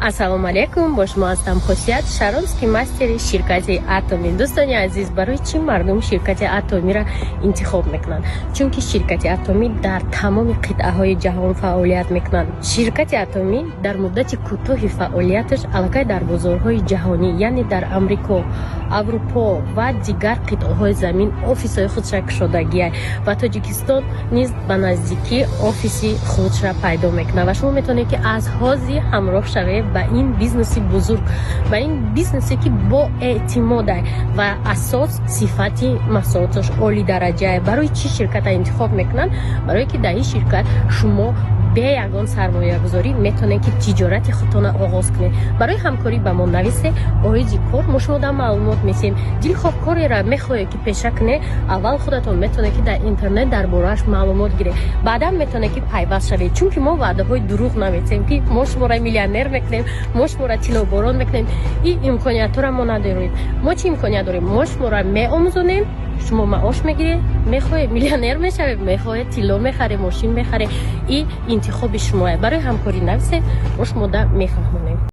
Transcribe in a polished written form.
ассалому алейкум, бо шумо ҳастам Хосият, Шаронский мастери ширкати Атоми. Дӯстони азиз, барои чӣ мардум ширкати Атомиро интихоб мекунанд? Чунки ширкати Атоми дар тамоми қитъаҳои ҷаҳон фаъолият мекунанд. Ширкати Атоми дар муддати кӯтоҳи фаъолияташ аллакай дар бозорҳои ҷаҳонӣ, яъне дар Амрико, Аврупо ва дигар қитъаҳои замин офисҳои худша кушодагия ва Тоҷикистон низ ба наздикӣ офиси худша пайдо мекунад ва шумо метавонед ки аз ҳозӣ ҳамроҳ шавед ба ин бизнеси бузург, ба ин бизнесе ки бо эътимод аст ва асос сифати маҳсулоташ олидараҷа аст. Барои чӣ ширката интихоб мекунанд? Барое ки дар ин ширкат шумо бе ягон сармоягузорӣ метавонед ки тиҷорати худтона оғоз кунед. Барои ҳамкорӣ ба мо нависед, оиди кор мо шумо дар маълумот месем. Дилхоҳ кореро мехоҳед ки пеша кунед, аввал худатон метавонед ки дар интернет дар борааш маълумот гиред. Баъдан метавонед ки пайваст шавед, чунки мо ваъдаҳои дурӯғ наметем ки мо шуморо миллионер мекунем, мо шуморо тилоборон мекунем. Ин имкониятро мо надорем. Мо чӣ имконият дорем? Мо шуморо меомӯзонем, шумо маош мегиред, мехоҳед миллионер мешавед, мехоҳед тилло мехаред, мошин мехаред. И интихоби шумо. Барои ҳамкорӣ нависед, мо шумода мефаҳмонем.